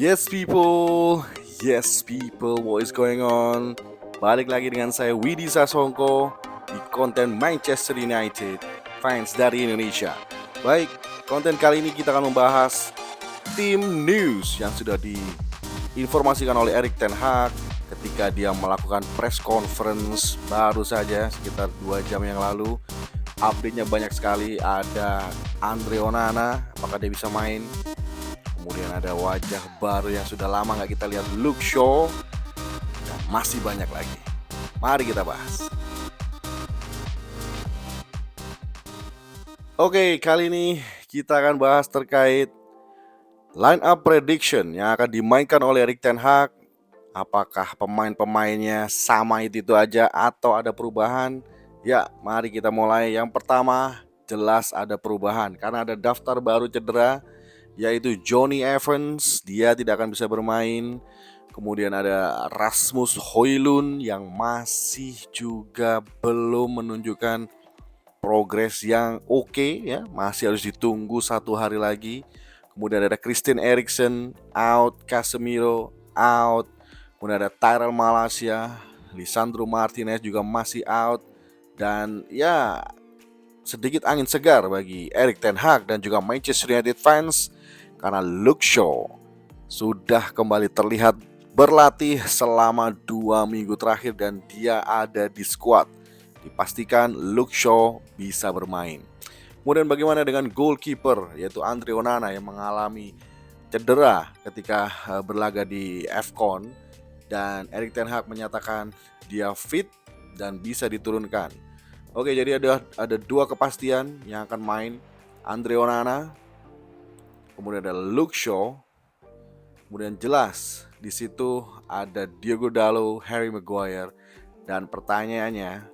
Yes people, what is going on? Balik lagi dengan saya Widi Sasongko di konten Manchester United, fans dari Indonesia. Baik, konten kali ini kita akan membahas tim news yang sudah diinformasikan oleh Erik ten Hag ketika dia melakukan press conference baru saja sekitar 2 jam yang lalu. Update-nya banyak sekali, ada Andre Onana, apakah dia bisa main? Kemudian ada wajah baru yang sudah lama nggak kita lihat, Luke Shaw, dan masih banyak lagi. Mari kita bahas. Oke, kali ini kita akan bahas terkait line up prediction yang akan dimainkan oleh Erik ten Hag. Apakah pemain-pemainnya sama itu aja atau ada perubahan? Ya, mari kita mulai. Yang pertama, jelas ada perubahan karena ada daftar baru cedera, yaitu Jonny Evans, dia tidak akan bisa bermain. Kemudian ada Rasmus Højlund yang masih juga belum menunjukkan progres yang oke, ya, masih harus ditunggu 1 hari lagi. Kemudian ada Christian Eriksen out, Casemiro out. Kemudian ada Tyrell Malacia, Lisandro Martinez juga masih out. Dan ya, sedikit angin segar bagi Erik ten Hag dan juga Manchester United fans karena Luke Shaw sudah kembali terlihat berlatih selama 2 minggu terakhir dan dia ada di squad. Dipastikan Luke Shaw bisa bermain. Kemudian bagaimana dengan goalkeeper yaitu Andre Onana yang mengalami cedera ketika berlaga di AFCON, dan Erik ten Hag menyatakan dia fit dan bisa diturunkan. Oke, jadi ada 2 kepastian yang akan main, Andre Onana, kemudian ada Luke Shaw, kemudian jelas di situ ada Diogo Dalot, Harry Maguire, dan pertanyaannya,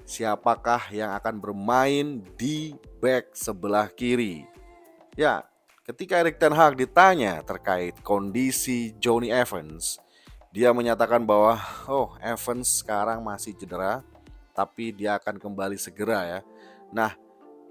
siapakah yang akan bermain di back sebelah kiri? Ya, ketika Erik ten Hag ditanya terkait kondisi Jonny Evans, dia menyatakan bahwa Evans sekarang masih cedera, tapi dia akan kembali segera ya. Nah,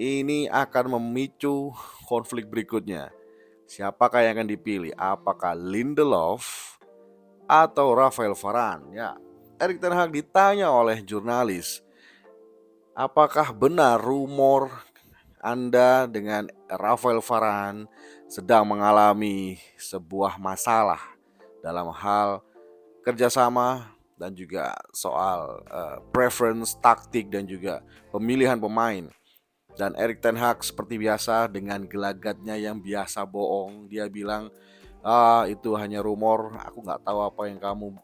ini akan memicu konflik berikutnya. Siapakah yang akan dipilih? Apakah Lindelof atau Rafael Varane? Ya, Erik ten Hag ditanya oleh jurnalis, apakah benar rumor Anda dengan Rafael Varane sedang mengalami sebuah masalah dalam hal kerjasama dan juga soal preference, taktik, dan juga pemilihan pemain. Dan Erik ten Hag seperti biasa dengan gelagatnya yang biasa bohong, dia bilang, itu hanya rumor, aku nggak tahu apa yang kamu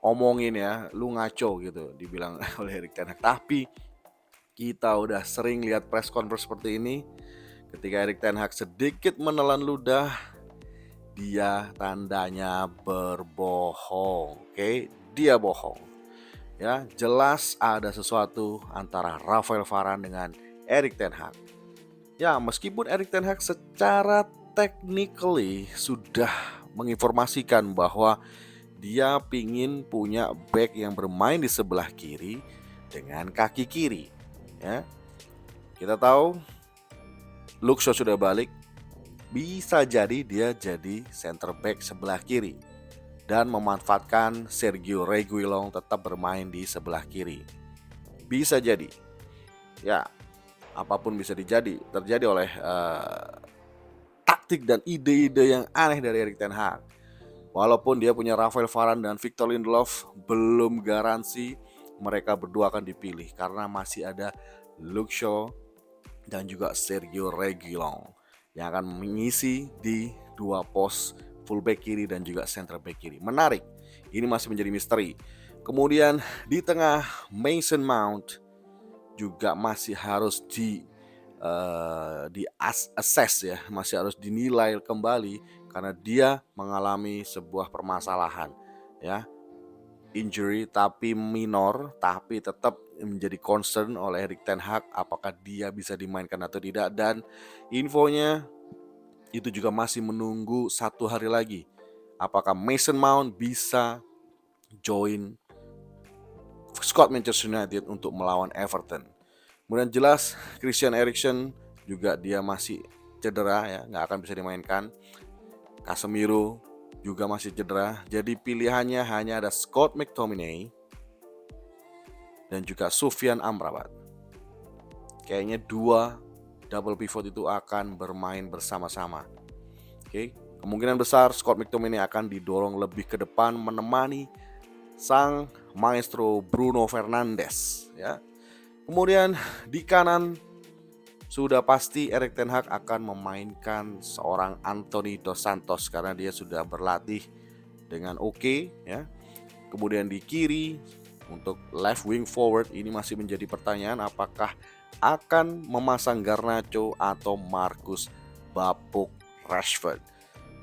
omongin ya, lu ngaco gitu, dibilang oleh Erik ten Hag. Tapi kita udah sering lihat press conference seperti ini, ketika Erik ten Hag sedikit menelan ludah, dia tandanya berbohong. Oke, dia bohong. Ya, jelas ada sesuatu antara Rafael Varane dengan Erik ten Hag. Ya, meskipun Erik ten Hag secara technically sudah menginformasikan bahwa dia pingin punya back yang bermain di sebelah kiri dengan kaki kiri. Ya, kita tahu Luke Shaw sudah balik, bisa jadi dia jadi center back sebelah kiri dan memanfaatkan Sergio Reguilon tetap bermain di sebelah kiri. Bisa jadi, ya, apapun bisa terjadi oleh taktik dan ide-ide yang aneh dari Erik ten Hag. Walaupun dia punya Rafael Varane dan Victor Lindelof, belum garansi mereka berdua akan dipilih karena masih ada Luke Shaw dan juga Sergio Reguilon yang akan mengisi di 2 pos fullback kiri dan juga center back kiri. Menarik, ini masih menjadi misteri. Kemudian di tengah, Mason Mount juga masih harus assess ya, masih harus dinilai kembali karena dia mengalami sebuah permasalahan ya, injury tapi minor, tapi tetap menjadi concern oleh Erik ten Hag apakah dia bisa dimainkan atau tidak. Dan infonya itu juga masih menunggu 1 hari lagi, apakah Mason Mount bisa join squad Manchester United untuk melawan Everton. Kemudian jelas Christian Eriksen juga dia masih cedera ya, nggak akan bisa dimainkan. Casemiro juga masih cedera. Jadi pilihannya hanya ada Scott McTominay dan juga Sufyan Amrabat. Kayaknya dua double pivot itu akan bermain bersama-sama. Oke, kemungkinan besar Scott McTominay akan didorong lebih ke depan menemani sang maestro Bruno Fernandes ya. Kemudian di kanan sudah pasti Erik ten Hag akan memainkan seorang Anthony Dos Santos karena dia sudah berlatih dengan oke ya. Kemudian di kiri untuk left wing forward ini masih menjadi pertanyaan apakah akan memasang Garnacho atau Marcus Bapuk Rashford.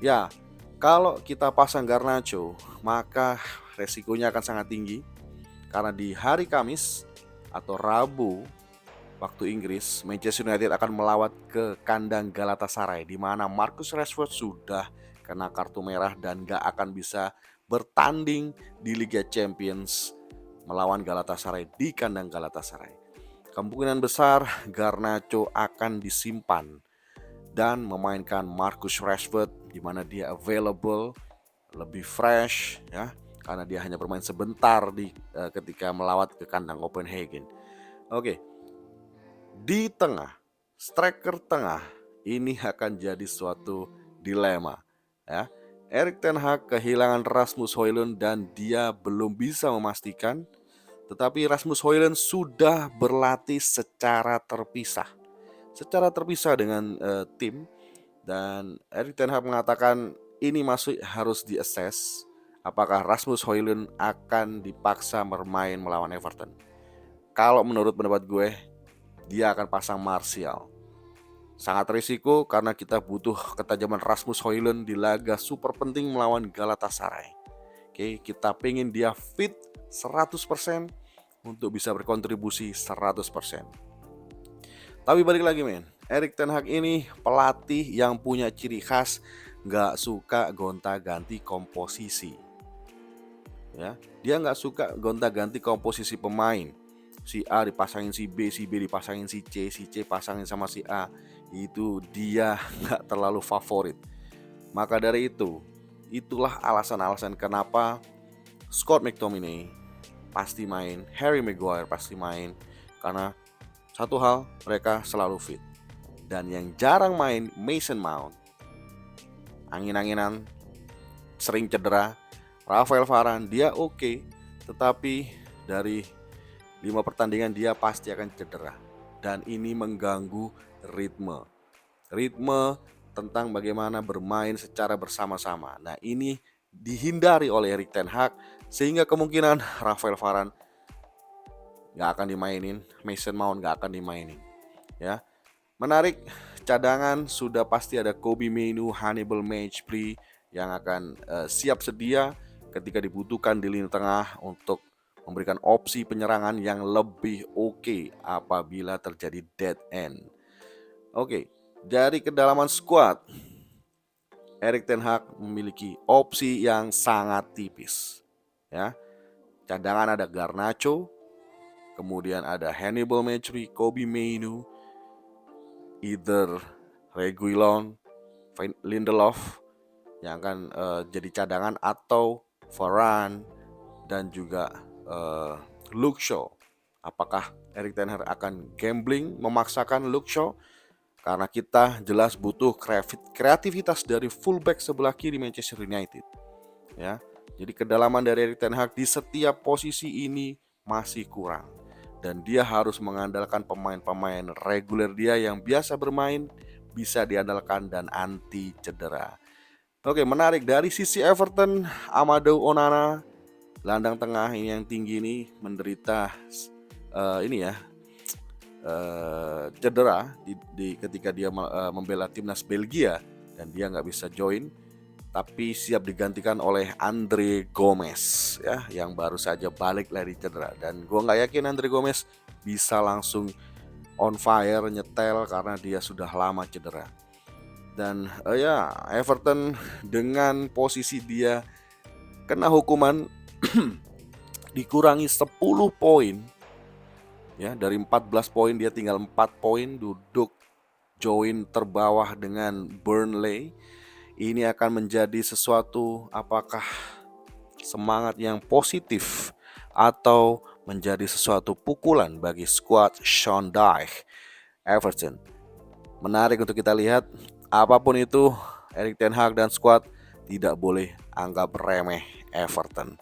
Ya, kalau kita pasang Garnacho maka resikonya akan sangat tinggi karena di hari Kamis atau Rabu waktu Inggris, Manchester United akan melawat ke kandang Galatasaray di mana Marcus Rashford sudah kena kartu merah dan gak akan bisa bertanding di Liga Champions melawan Galatasaray di kandang Galatasaray. Kemungkinan besar Garnacho akan disimpan dan memainkan Marcus Rashford di mana dia available, lebih fresh ya, karena dia hanya bermain sebentar ketika melawat ke kandang Copenhagen. Oke. Di tengah, striker tengah ini akan jadi suatu dilema ya. Erik ten Hag kehilangan Rasmus Højlund dan dia belum bisa memastikan, tetapi Rasmus Højlund sudah berlatih secara terpisah dengan tim, dan Erik ten Hag mengatakan ini masih harus diassess apakah Rasmus Højlund akan dipaksa bermain melawan Everton. Kalau menurut pendapat gue, dia akan pasang Martial. Sangat risiko karena kita butuh ketajaman Rasmus Højlund di laga super penting melawan Galatasaray. Oke, kita pengen dia fit 100% untuk bisa berkontribusi 100%. Tapi balik lagi men, Erik ten Hag ini pelatih yang punya ciri khas gak suka gonta-ganti komposisi. Ya, dia gak suka gonta-ganti komposisi pemain. Si A dipasangin si B dipasangin si C pasangin sama si A. Itu dia gak terlalu favorit. Maka dari itu, itulah alasan-alasan kenapa Scott McTominay pasti main, Harry Maguire pasti main. Karena satu hal, mereka selalu fit. Dan yang jarang main, Mason Mount. Angin-anginan, sering cedera. Rafael Varane, dia oke, tetapi dari 5 pertandingan dia pasti akan cedera. Dan ini mengganggu ritme tentang bagaimana bermain secara bersama-sama. Nah ini dihindari oleh Erik ten Hag, sehingga kemungkinan Rafael Varane gak akan dimainin, Mason Mount gak akan dimainin ya. Menarik, cadangan sudah pasti ada Kobbie Mainoo, Hannibal Mejbri yang akan siap sedia ketika dibutuhkan di lini tengah untuk memberikan opsi penyerangan yang lebih oke apabila terjadi dead end. Oke, dari kedalaman skuad, Erik ten Hag memiliki opsi yang sangat tipis. Ya, cadangan ada Garnacho, kemudian ada Hannibal Mejbri, Kobbie Mainoo, either Reguilon, Lindelof yang akan jadi cadangan, atau Varane dan juga Luke Shaw. Apakah Erik ten Hag akan gambling memaksakan Luke Shaw? Karena kita jelas butuh kreativitas dari fullback sebelah kiri Manchester United. Ya, jadi kedalaman dari Erik ten Hag di setiap posisi ini masih kurang. Dan dia harus mengandalkan pemain-pemain reguler dia yang biasa bermain, bisa diandalkan dan anti cedera. Oke, menarik dari sisi Everton, Amadou Onana, gelandang tengah ini yang tinggi ini menderita cedera ketika dia membela timnas Belgia dan dia nggak bisa join, tapi siap digantikan oleh Andre Gomes ya, yang baru saja balik dari cedera. Dan gue nggak yakin Andre Gomes bisa langsung on fire nyetel karena dia sudah lama cedera. Dan Everton dengan posisi dia kena hukuman dikurangi 10 poin ya, dari 14 poin dia tinggal 4 poin, duduk join terbawah dengan Burnley. ini akan menjadi sesuatu apakah semangat yang positif atau menjadi sesuatu pukulan bagi skuad Sean Dyche Everton. Menarik untuk kita lihat. Apapun itu, Erik ten Hag dan skuad tidak boleh anggap remeh Everton.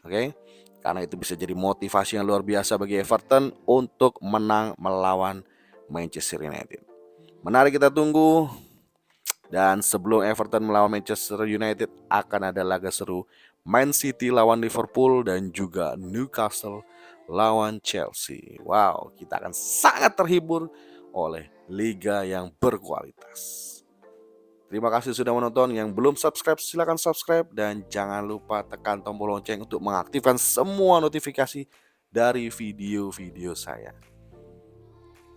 Oke? Karena itu bisa jadi motivasi yang luar biasa bagi Everton untuk menang melawan Manchester United. Menarik kita tunggu. Dan sebelum Everton melawan Manchester United, akan ada laga seru Man City lawan Liverpool dan juga Newcastle lawan Chelsea. Wow, kita akan sangat terhibur oleh liga yang berkualitas. Terima kasih sudah menonton. Yang belum subscribe silahkan subscribe. Dan jangan lupa tekan tombol lonceng untuk mengaktifkan semua notifikasi dari video-video saya.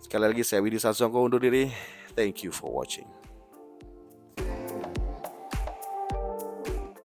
Sekali lagi saya Widi Sasongko undur diri. Thank you for watching.